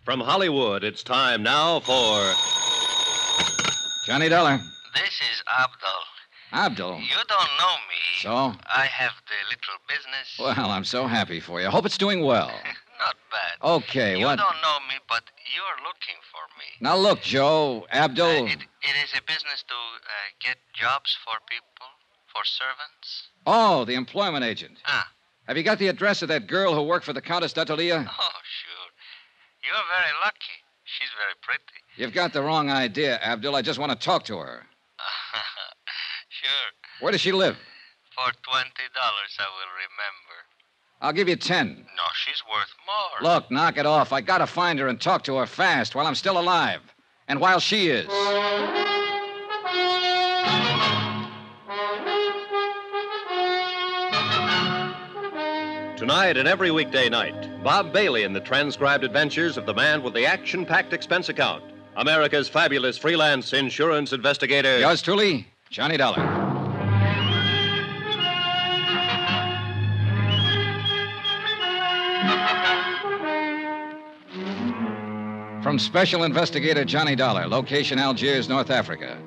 From Hollywood, it's time now for... Johnny Dollar. This is Abdul. Abdul? You don't know me. So? I have the little business. Well, I'm so happy for you. Hope it's doing well. Not bad. Okay, You what... don't know me, but you're looking for me. Now, look, Joe, Abdul... It is a business to get jobs for people, for servants. Oh, the employment agent. Ah. Have you got the address of that girl who worked for the Countess d'Atalia? Oh, sure. You're very lucky. She's very pretty. You've got the wrong idea, Abdul. I just want to talk to her. Sure. Where does she live? For $20, I will remember. I'll give you 10. No, she's worth more. Look, knock it off. I gotta find her and talk to her fast while I'm still alive. And while she is. Tonight and every weekday night, Bob Bailey in the transcribed adventures of the man with the action-packed expense account, America's fabulous freelance insurance investigator. Yours truly, Johnny Dollar. From Special Investigator Johnny Dollar, location Algiers, North Africa,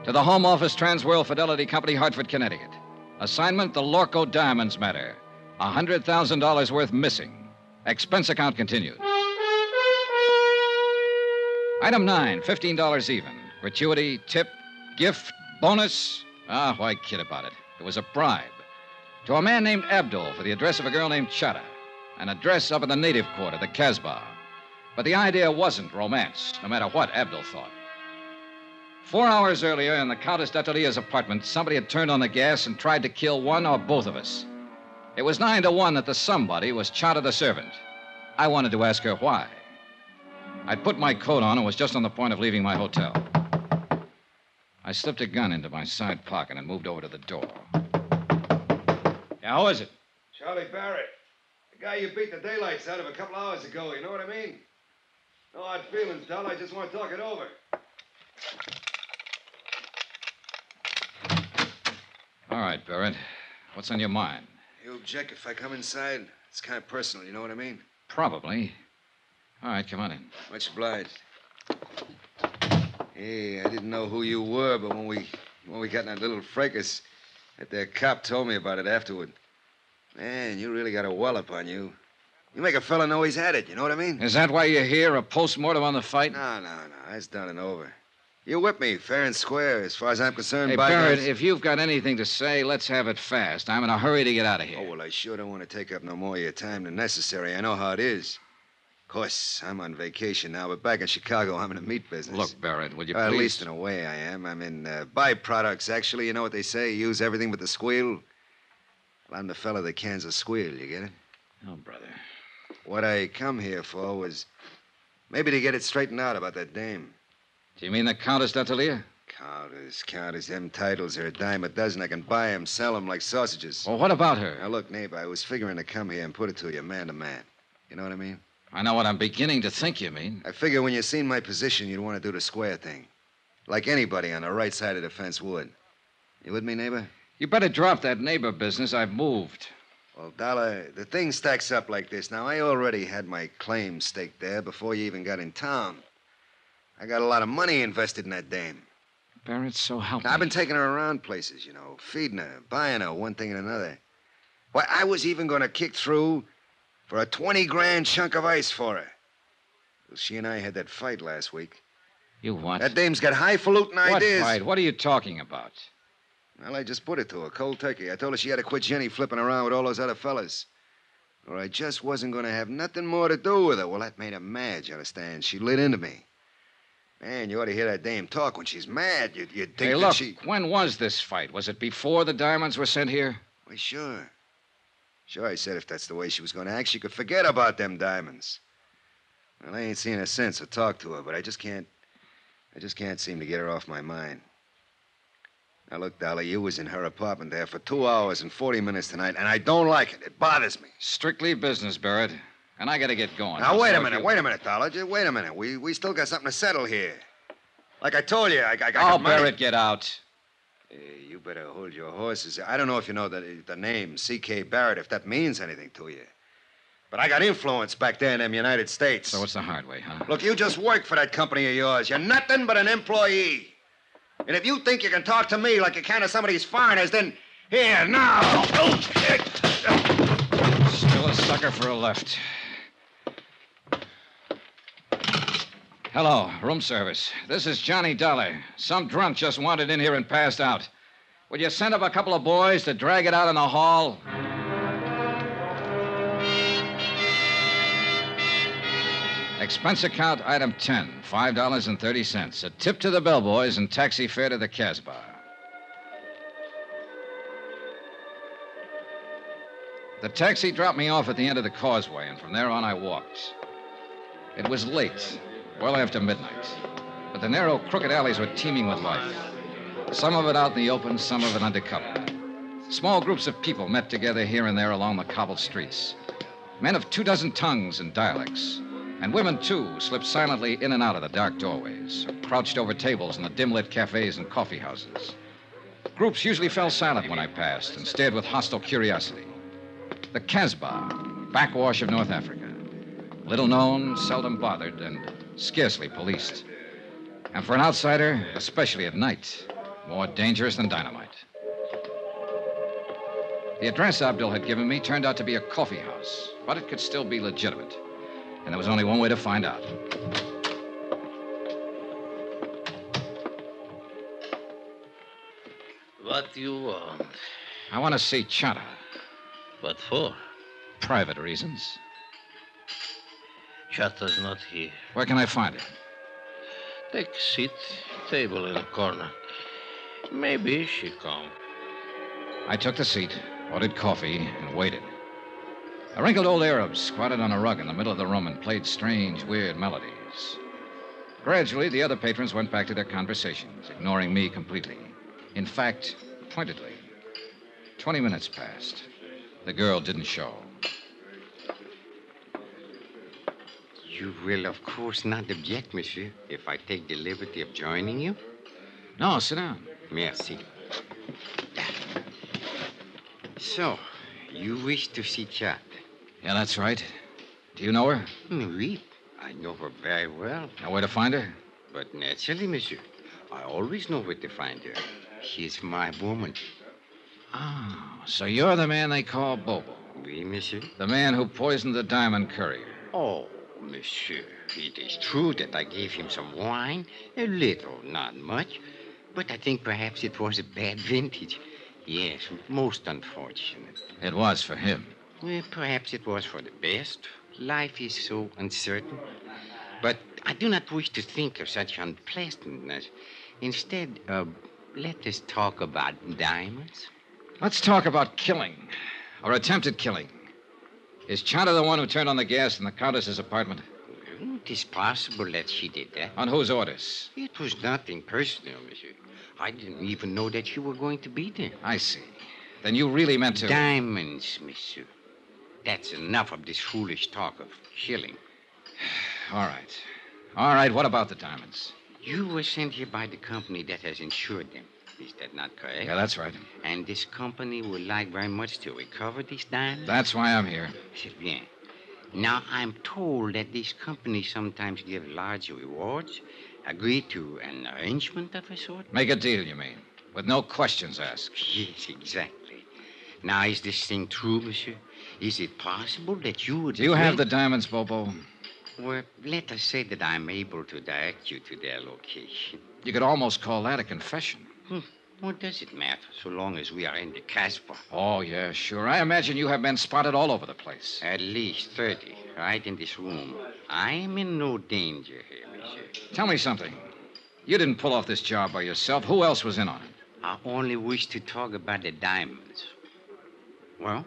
to the Home Office Transworld Fidelity Company, Hartford, Connecticut. Assignment, the Lorko Diamonds matter. $100,000 worth missing. Expense account continued. Item 9, $15 even. Gratuity, tip, gift, bonus. Why kid about it? It was a bribe. To a man named Abdul for the address of a girl named Chata. An address up in the native quarter, the Casbah. But the idea wasn't romance, no matter what Abdul thought. 4 hours earlier, in the Countess d'Atalia's apartment, somebody had turned on the gas and tried to kill one or both of us. It was 9 to 1 that the somebody was Chata the servant. I wanted to ask her why. I'd put my coat on and was just on the point of leaving my hotel. I slipped a gun into my side pocket and moved over to the door. Yeah, who is it? Charlie Barrett. The guy you beat the daylights out of a couple hours ago, you know what I mean? No hard feelings, Dal. I just want to talk it over. All right, Barrett. What's on your mind? You object if I come inside? It's kind of personal, you know what I mean? Probably. All right, come on in. Much obliged. Hey, I didn't know who you were, but when we got in that little fracas, that cop told me about it afterward. Man, you really got a wallop on you. You make a fella know he's had it, you know what I mean? Is that why you're here, a postmortem on the fight? No. That's done and over. You whipped me fair and square, as far as I'm concerned. Hey, Barrett, if you've got anything to say, let's have it fast. I'm in a hurry to get out of here. Oh, well, I sure don't want to take up no more of your time than necessary. I know how it is. Of course, I'm on vacation now, but back in Chicago, I'm in the meat business. Look, Barrett, would you please... At least in a way I am. I'm in byproducts, actually. You know what they say? Use everything but the squeal. Well, I'm the fella that cans a squeal, you get it? Oh, brother. What I come here for was maybe to get it straightened out about that dame. Do you mean the Countess d'Atalia? Countess. Them titles are a dime a dozen. I can buy 'em, sell 'em like sausages. Well, what about her? Now, look, neighbor, I was figuring to come here and put it to you man to man. You know what I mean? I know what I'm beginning to think you mean. I figure when you seen my position, you'd want to do the square thing. Like anybody on the right side of the fence would. You with me, neighbor? You better drop that neighbor business. I've moved. Well, Dollar, the thing stacks up like this. Now, I already had my claim staked there before you even got in town. I got a lot of money invested in that dame. Barrett, so help me. I've been taking her around places, you know, feeding her, buying her, one thing and another. Why, I was even going to kick through for a 20-grand chunk of ice for her. Well, she and I had that fight last week. You what? That dame's got highfalutin ideas. What fight? What are you talking about? Well, I just put it to her, cold turkey. I told her she had to quit Jenny flipping around with all those other fellas. Or I just wasn't going to have nothing more to do with her. Well, that made her mad, you understand? She lit into me. Man, you ought to hear that dame talk when she's mad. You'd think hey, look, when was this fight? Was it before the diamonds were sent here? Why, sure. Sure, I said if that's the way she was going to act, she could forget about them diamonds. Well, I ain't seen her since or talked to her, but I just can't seem to get her off my mind. Now, look, Dolly, you was in her apartment there for 2 hours and 40 minutes tonight, and I don't like it. It bothers me. Strictly business, Barrett. And I gotta get going. Now, wait a minute, Dollar. Just wait a minute. We still got something to settle here. Like I told you, I got money. Barrett, get out. Hey, you better hold your horses. I don't know if you know the name C.K. Barrett, if that means anything to you. But I got influence back there in them United States. So it's the hard way, huh? Look, you just work for that company of yours. You're nothing but an employee. And if you think you can talk to me like you can to some of these foreigners, then here, now. Still a sucker for a left. Hello, room service. This is Johnny Dollar. Some drunk just wandered in here and passed out. Would you send up a couple of boys to drag it out in the hall? Expense account item 10, $5.30. A tip to the bellboys and taxi fare to the Casbah. The taxi dropped me off at the end of the causeway, and from there on I walked. It was late, well after midnight, but the narrow, crooked alleys were teeming with life. Some of it out in the open, some of it under cover. Small groups of people met together here and there along the cobbled streets. Men of 24 tongues and dialects. And women, too, slipped silently in and out of the dark doorways, or crouched over tables in the dim-lit cafes and coffee houses. Groups usually fell silent when I passed and stared with hostile curiosity. The Casbah, backwash of North Africa. Little known, seldom bothered, and scarcely policed. And for an outsider, especially at night, more dangerous than dynamite. The address Abdul had given me turned out to be a coffee house, but it could still be legitimate. And there was only one way to find out. What do you want? I want to see Chata. What for? Private reasons. Chata's not here. Where can I find her? Take a seat. Table in the corner. Maybe she come. I took the seat, ordered coffee, and waited. A wrinkled old Arab squatted on a rug in the middle of the room and played strange, weird melodies. Gradually, the other patrons went back to their conversations, ignoring me completely. In fact, pointedly. 20 minutes passed. The girl didn't show. You will, of course, not object, monsieur, if I take the liberty of joining you? No, sit down. Merci. So, you wish to see Chat? Yeah, that's right. Do you know her? Oui, I know her very well. Know where to find her? But naturally, monsieur, I always know where to find her. She's my woman. Oh, so you're the man they call Bobo. Oui, monsieur. The man who poisoned the diamond courier. Oh, monsieur, it is true that I gave him some wine. A little, not much. But I think perhaps it was a bad vintage. Yes, most unfortunate. It was for him. Well, perhaps it was for the best. Life is so uncertain. But I do not wish to think of such unpleasantness. Instead, let us talk about diamonds. Let's talk about killing, or attempted killing. Is Chata the one who turned on the gas in the Countess's apartment? Well, it is possible that she did that. On whose orders? It was nothing personal, monsieur. I didn't even know that you were going to be there. I see. Then you really meant to... Diamonds, monsieur. That's enough of this foolish talk of killing. All right. All right, what about the diamonds? You were sent here by the company that has insured them. Is that not correct? Yeah, that's right. And this company would like very much to recover these diamonds? That's why I'm here. C'est bien. Now, I'm told that these companies sometimes give large rewards. Agree to an arrangement of a sort? Make a deal, you mean? With no questions asked. Yes, exactly. Now, is this thing true, monsieur? Is it possible that you would... Do you have the diamonds, Bobo? Well, let us say that I'm able to direct you to their location. You could almost call that a confession. What does it matter, so long as we are in the Casbah? Oh, yeah, sure. I imagine you have been spotted all over the place. At least 30, right in this room. I am in no danger here, monsieur. Tell me something. You didn't pull off this job by yourself. Who else was in on it? I only wish to talk about the diamonds. Well,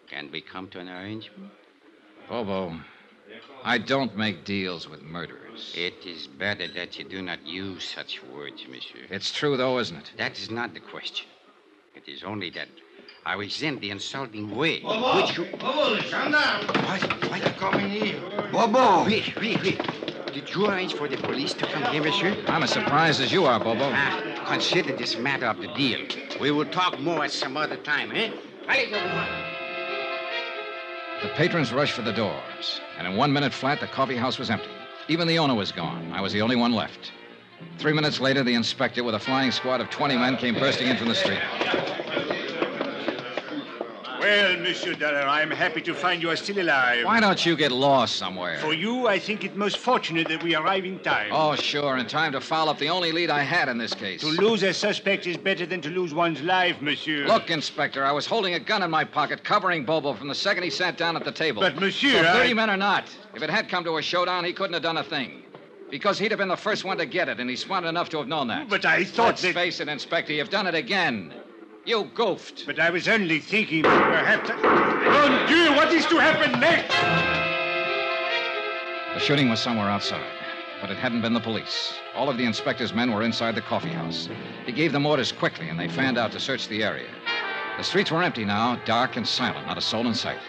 can we come to an arrangement? Bobo, I don't make deals with murderers. It is better that you do not use such words, monsieur. It's true, though, isn't it? That is not the question. It is only that I resent the insulting way Bobo! in which you... Bobo, calm down. Why you coming here? Bobo! Wait. Did you arrange for the police to come here, monsieur? I'm as surprised as you are, Bobo. Consider this matter of the deal. We will talk more at some other time, eh? Allez, go on. The patrons rushed for the doors, and in 1 minute flat, the coffee house was empty. Even the owner was gone. I was the only one left. 3 minutes later, the inspector, with a flying squad of 20 men, came bursting in from the street. Well, Monsieur Dollar, I'm happy to find you are still alive. Why don't you get lost somewhere? For you, I think it most fortunate that we arrive in time. Oh, sure, in time to foul up the only lead I had in this case. To lose a suspect is better than to lose one's life, monsieur. Look, Inspector, I was holding a gun in my pocket, covering Bobo from the second he sat down at the table. But, monsieur, So 30 men or not, if it had come to a showdown, he couldn't have done a thing. Because he'd have been the first one to get it, and he's smart enough to have known that. But I thought Let's that... face it, Inspector, you've done it again. You goofed. But I was only thinking perhaps... Mon Dieu, what is to happen next? The shooting was somewhere outside, but it hadn't been the police. All of the inspector's men were inside the coffee house. He gave them orders quickly, and they fanned out to search the area. The streets were empty now, dark and silent, not a soul in sight.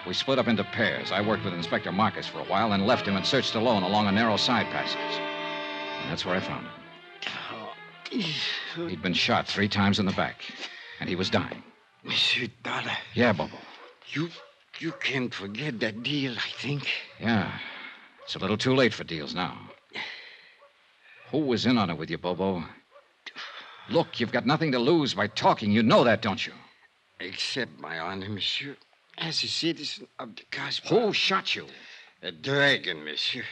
We split up into pairs. I worked with Inspector Marcus for a while, then left him and searched alone along a narrow side passage. And that's where I found him. He'd been shot 3 times in the back, and he was dying. Monsieur Dollar. Yeah, Bobo. You can't forget that deal, I think. Yeah. It's a little too late for deals now. Who was in on it with you, Bobo? Look, you've got nothing to lose by talking. You know that, don't you? Accept my honor, monsieur, as a citizen of the Casbah. Who shot you? A dragon, monsieur.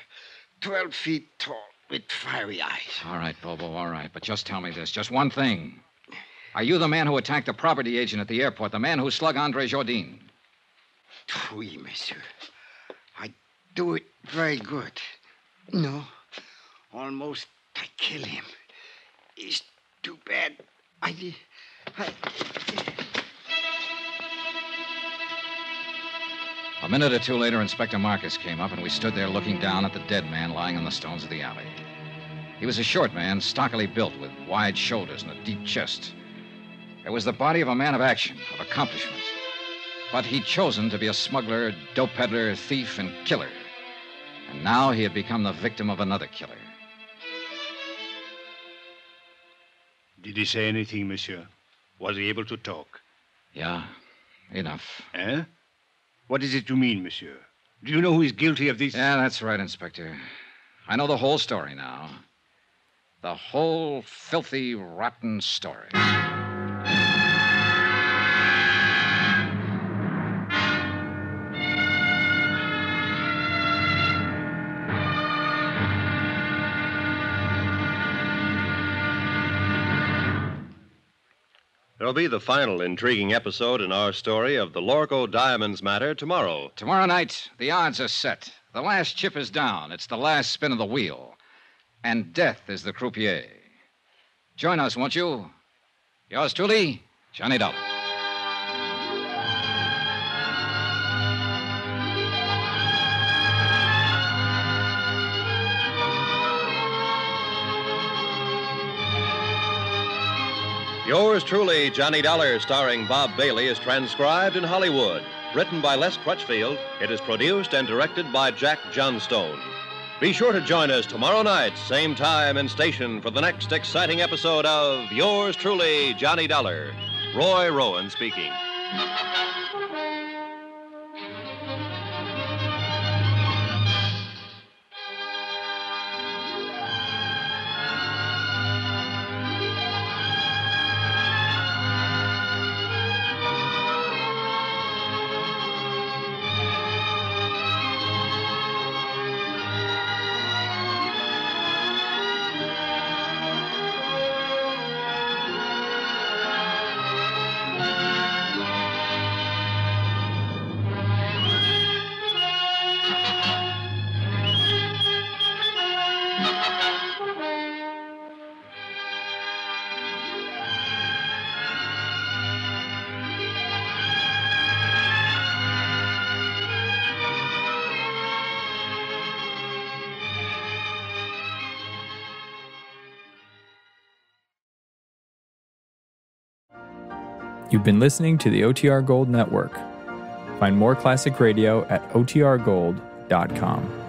12 feet tall, with fiery eyes. All right, Bobo, all right. But just tell me this, just one thing. Are you the man who attacked the property agent at the airport, the man who slugged Andre Jourdain? Oui, monsieur. I do it very good. No, almost I kill him. It's too bad. A minute or two later, Inspector Marcus came up, and we stood there looking down at the dead man lying on the stones of the alley. He was a short man, stockily built, with wide shoulders and a deep chest. It was the body of a man of action, of accomplishment. But he'd chosen to be a smuggler, dope peddler, thief, and killer. And now he had become the victim of another killer. Did he say anything, monsieur? Was he able to talk? Yeah, enough. Eh? What is it you mean, monsieur? Do you know who is guilty of this? Yeah, that's right, Inspector. I know the whole story now. The whole filthy, rotten story. There'll be the final intriguing episode in our story of the Lorko Diamonds matter tomorrow. Tomorrow night, the odds are set. The last chip is down. It's the last spin of the wheel. And death is the croupier. Join us, won't you? Yours truly, Johnny Dollar. Yours truly, Johnny Dollar, starring Bob Bailey, is transcribed in Hollywood. Written by Les Crutchfield, it is produced and directed by Jack Johnstone. Be sure to join us tomorrow night, same time and station, for the next exciting episode of Yours truly, Johnny Dollar. Roy Rowan speaking. You've been listening to the OTR Gold Network. Find more classic radio at otrgold.com.